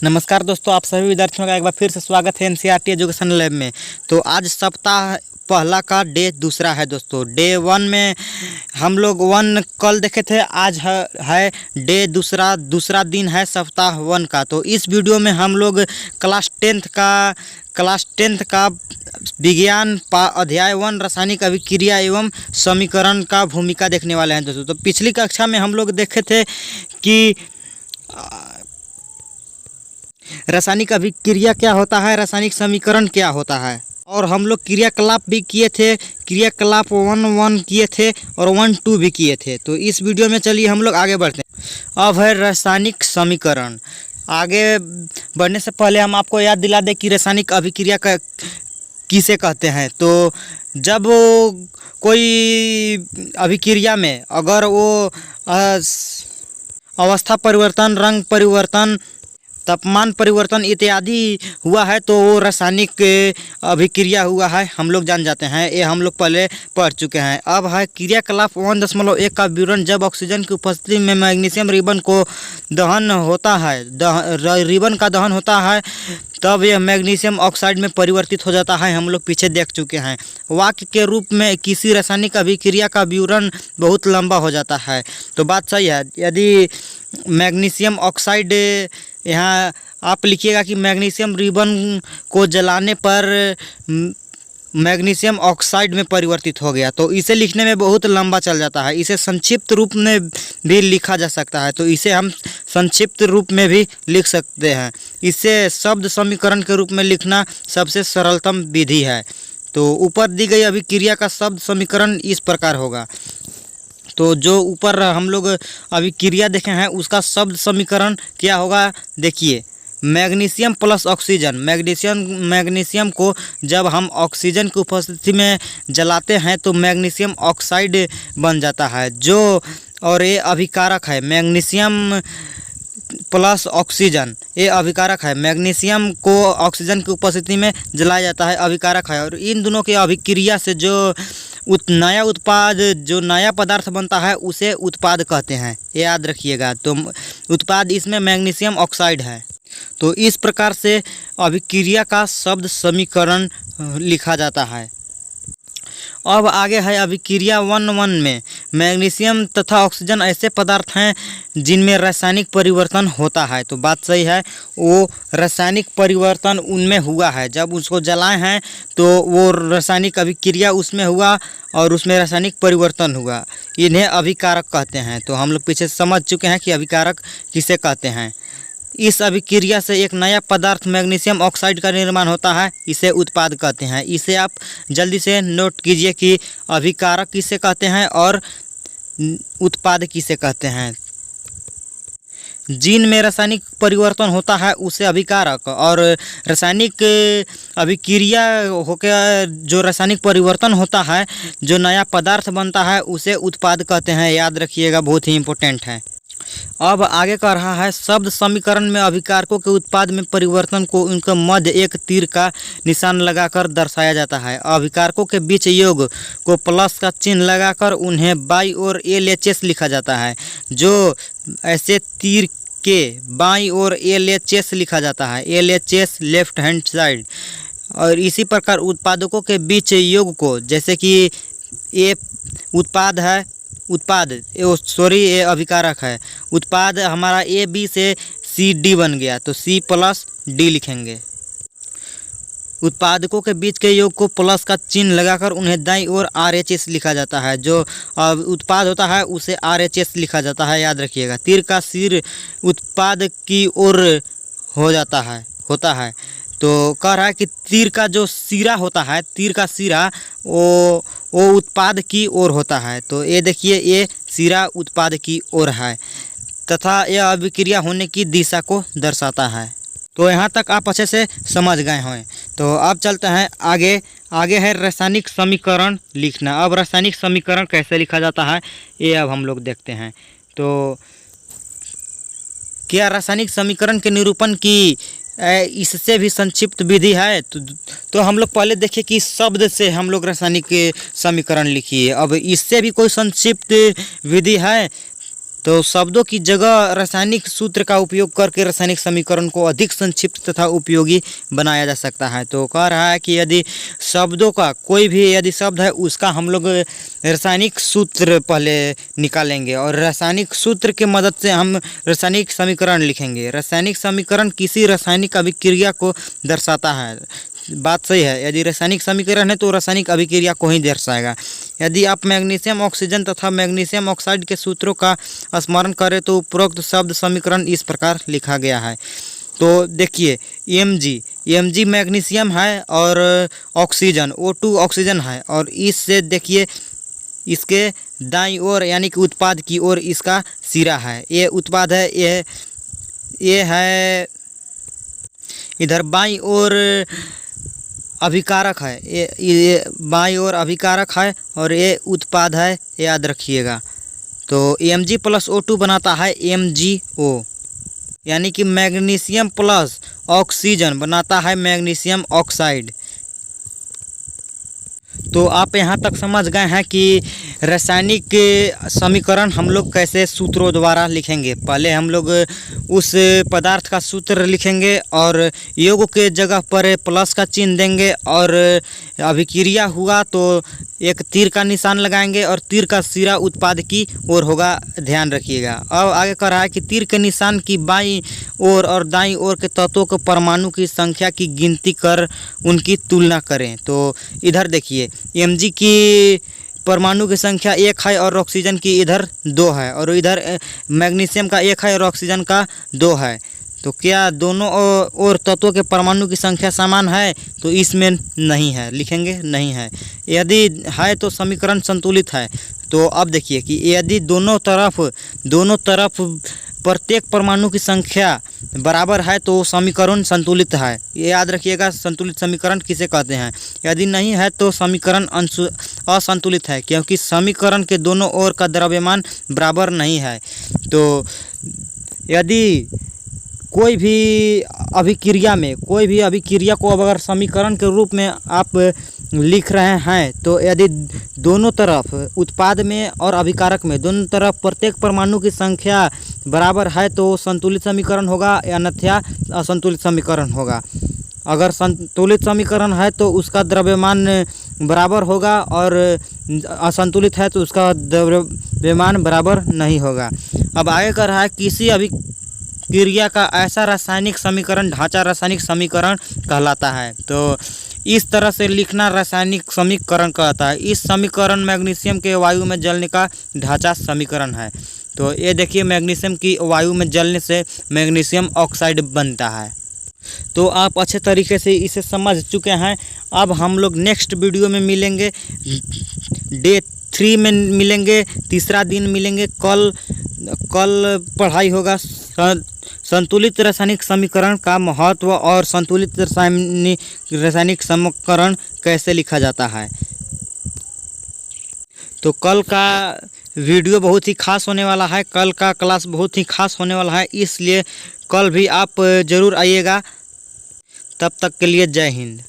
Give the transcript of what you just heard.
नमस्कार दोस्तों, आप सभी विद्यार्थियों का एक बार फिर से स्वागत है एनसीईआरटी एजुकेशन लैब में। तो आज सप्ताह पहला का डे दूसरा है दोस्तों। डे 1 में हम लोग 1 कल देखे थे, आज है डे दूसरा दिन है सप्ताह 1 का। तो इस वीडियो में हम लोग क्लास 10th का विज्ञान अध्याय 1 रासायनिक अभिक्रिया एवं समीकरण का भूमिका देखने वाले हैं दोस्तों। तो पिछली कक्षा में हम लोग देखे थे कि रासायनिक अभिक्रिया क्या होता है, रासायनिक समीकरण क्या होता है, और हम लोग क्रियाकलाप भी किए थे। क्रियाकलाप 1 किए थे और 1-2 भी किए थे। तो इस वीडियो में चलिए हम लोग आगे बढ़ते हैं। अब है रासायनिक समीकरण। आगे बढ़ने से पहले हम आपको याद दिला दें कि रासायनिक अभिक्रिया का किसे कहते हैं। तो जब कोई अभिक्रिया में अगर वो अवस्था परिवर्तन, रंग परिवर्तन, तापमान परिवर्तन इत्यादि हुआ है तो वो रासायनिक अभिक्रिया हुआ है, हम लोग जान जाते हैं। ये हम लोग पहले पढ़ चुके हैं। अब है क्रियाकलाप 1.1 का विवरण। जब ऑक्सीजन की उपस्थिति में मैग्नीशियम रिबन को दहन होता है, रिबन का दहन होता है, तब यह मैग्नीशियम ऑक्साइड में परिवर्तित हो जाता है। हम लोग पीछे देख चुके हैं। वाक्य के रूप में किसी रासायनिक अभिक्रिया का विवरण बहुत लंबा हो जाता है। तो बात सही है। यदि मैग्नीशियम ऑक्साइड, यहाँ आप लिखिएगा कि मैग्नीशियम रिबन को जलाने पर मैग्नीशियम ऑक्साइड में परिवर्तित हो गया, तो इसे लिखने में बहुत लंबा चल जाता है। इसे संक्षिप्त रूप में भी लिखा जा सकता है, तो इसे हम संक्षिप्त रूप में भी लिख सकते हैं। इसे शब्द समीकरण के रूप में लिखना सबसे सरलतम विधि है। तो ऊपर दी गई अभिक्रिया का शब्द समीकरण इस प्रकार होगा। तो जो ऊपर हम लोग अभिक्रिया देखे हैं उसका शब्द समीकरण क्या होगा, देखिए। मैग्नीशियम प्लस ऑक्सीजन, मैग्नीशियम को जब हम ऑक्सीजन की उपस्थिति में जलाते हैं तो मैग्नीशियम ऑक्साइड बन जाता है, जो और ये अभिकारक है। मैग्नीशियम प्लस ऑक्सीजन ये अभिकारक है। मैग्नीशियम को ऑक्सीजन की उपस्थिति में जलाया जाता है, अभिकारक है। और इन दोनों की अभिक्रिया से जो नया पदार्थ बनता है उसे उत्पाद कहते हैं, ये याद रखिएगा। तो उत्पाद इसमें मैग्नीशियम ऑक्साइड है। तो इस प्रकार से अभिक्रिया का शब्द समीकरण लिखा जाता है। अब आगे है अभिक्रिया 1.1 में। मैग्नीशियम तथा ऑक्सीजन ऐसे पदार्थ हैं जिनमें रासायनिक परिवर्तन होता है। तो बात सही है, वो रासायनिक परिवर्तन उनमें हुआ है। जब उसको जलाए हैं तो वो रासायनिक अभिक्रिया उसमें हुआ और उसमें रासायनिक परिवर्तन हुआ। इन्हें अभिकारक कहते हैं। तो हम लोग पीछे समझ चुके हैं कि अभिकारक किसे कहते हैं। इस अभिक्रिया से एक नया पदार्थ मैग्नीशियम ऑक्साइड का निर्माण होता है, इसे उत्पाद कहते हैं। इसे आप जल्दी से नोट कीजिए कि अभिकारक किसे कहते हैं और उत्पाद किसे कहते हैं। जिन में रासायनिक परिवर्तन होता है उसे अभिकारक, और रासायनिक अभिक्रिया होकर जो रासायनिक परिवर्तन होता है, जो नया पदार्थ बनता है, उसे उत्पाद कहते हैं। याद रखिएगा, बहुत ही इम्पोर्टेंट है। अब आगे कर रहा है शब्द समीकरण में अभिकारकों के उत्पाद में परिवर्तन को उनके मध्य एक तीर का निशान लगाकर दर्शाया जाता है। अभिकारकों के बीच योग को प्लस का चिन्ह लगाकर उन्हें बाई ओर LHS लिखा जाता है। जो ऐसे तीर के बाई ओर LHS लिखा जाता है, LHS लेफ्ट हैंड साइड। और इसी प्रकार उत्पादकों के बीच योग को, जैसे कि ये उत्पाद है, ये अभिकारक है। उत्पाद हमारा AB से CD बन गया, तो C+D लिखेंगे। उत्पादकों के बीच के योग को प्लस का चिन्ह लगाकर उन्हें दाईं ओर RHS लिखा जाता है। जो उत्पाद होता है उसे RHS लिखा जाता है, याद रखिएगा। तीर का सिर उत्पाद की ओर होता है। तो कह रहा है कि तीर का जो सिरा होता है, तीर का सिरा वो उत्पाद की ओर होता है। तो ये देखिए, ये सिरा उत्पाद की ओर है तथा यह अभिक्रिया होने की दिशा को दर्शाता है। तो यहाँ तक आप अच्छे से समझ गए हैं। तो अब चलते हैं आगे है रासायनिक समीकरण लिखना। अब रासायनिक समीकरण कैसे लिखा जाता है ये अब हम लोग देखते हैं। तो क्या रासायनिक समीकरण के निरूपण की इससे भी संक्षिप्त विधि है। तो हम लोग पहले देखें कि शब्द से हम लोग रासायनिक समीकरण लिखिए। अब इससे भी कोई संक्षिप्त विधि है तो शब्दों की जगह रासायनिक सूत्र का उपयोग करके रासायनिक समीकरण को अधिक संक्षिप्त तथा उपयोगी बनाया जा सकता है। तो कह रहा है कि यदि शब्दों का कोई भी यदि शब्द है उसका हम लोग रासायनिक सूत्र पहले निकालेंगे और रासायनिक सूत्र की मदद से हम रासायनिक समीकरण लिखेंगे। रासायनिक समीकरण किसी रासायनिक अभिक्रिया को दर्शाता है। बात सही है, यदि रासायनिक समीकरण है तो रासायनिक अभिक्रिया को ही दर्शाएगा। यदि आप मैग्नीशियम ऑक्सीजन तथा मैग्नीशियम ऑक्साइड के सूत्रों का स्मरण करें तो उपरोक्त शब्द समीकरण इस प्रकार लिखा गया है। तो देखिए Mg मैग्नीशियम है और ऑक्सीजन O2 ऑक्सीजन है और इससे देखिए इसके दाईं ओर यानी कि उत्पाद की ओर इसका सिरा है। ये उत्पाद है, ये है इधर बाईं ओर अभिकारक है। ये बाईं ओर अभिकारक है और ये उत्पाद है, याद रखिएगा। तो Mg प्लस O2 बनाता है MgO यानी कि मैग्नीशियम प्लस ऑक्सीजन बनाता है मैग्नीशियम ऑक्साइड। तो आप यहाँ तक समझ गए हैं कि रासायनिक समीकरण हम लोग कैसे सूत्रों द्वारा लिखेंगे। पहले हम लोग उस पदार्थ का सूत्र लिखेंगे और योग के जगह पर प्लस का चिन्ह देंगे और अभिक्रिया हुआ तो एक तीर का निशान लगाएंगे और तीर का सिरा उत्पाद की ओर होगा, ध्यान रखिएगा। अब आगे कह रहा है कि तीर के निशान की बाईं ओर और दाईं ओर के तत्वों के परमाणु की संख्या की गिनती कर उनकी तुलना करें। तो इधर देखिए Mg की परमाणु की संख्या 1 है और ऑक्सीजन की इधर 2 है और इधर मैग्नीशियम का 1 है और ऑक्सीजन का 2 है। तो क्या दोनों और तत्वों के परमाणु की संख्या समान है? तो इसमें नहीं है, लिखेंगे नहीं है। यदि है तो समीकरण संतुलित है। तो अब देखिए कि यदि दोनों तरफ प्रत्येक परमाणु की संख्या बराबर है तो समीकरण संतुलित है। ये याद रखिएगा, संतुलित समीकरण किसे कहते हैं। यदि नहीं है तो समीकरण असंतुलित है, क्योंकि समीकरण के दोनों ओर का द्रव्यमान बराबर नहीं है। तो यदि कोई भी अभिक्रिया को अगर समीकरण के रूप में आप लिख रहे हैं तो यदि दोनों तरफ उत्पाद में और अभिकारक में दोनों तरफ प्रत्येक परमाणु की संख्या बराबर है तो संतुलित समीकरण होगा, अन्यथा असंतुलित समीकरण होगा। अगर संतुलित समीकरण है तो उसका द्रव्यमान बराबर होगा और असंतुलित है तो उसका द्रव्यमान बराबर नहीं होगा। अब आगे कर रहा है किसी अभिक्रिया का ऐसा रासायनिक समीकरण ढांचा रासायनिक समीकरण कहलाता है। तो इस तरह से लिखना रासायनिक समीकरण कहता है। इस समीकरण मैग्नीशियम के वायु में जलने का ढांचा समीकरण है। तो ये देखिए मैग्नीशियम की वायु में जलने से मैग्नीशियम ऑक्साइड बनता है। तो आप अच्छे तरीके से इसे समझ चुके हैं। अब हम लोग नेक्स्ट वीडियो में मिलेंगे, डे 3 में मिलेंगे, तीसरा दिन मिलेंगे। कल पढ़ाई होगा संतुलित रासायनिक समीकरण का महत्व और संतुलित रासायनिक समीकरण कैसे लिखा जाता है। तो कल का वीडियो बहुत ही खास होने वाला है, कल का क्लास बहुत ही खास होने वाला है, इसलिए कल भी आप ज़रूर आइएगा। तब तक के लिए जय हिंद।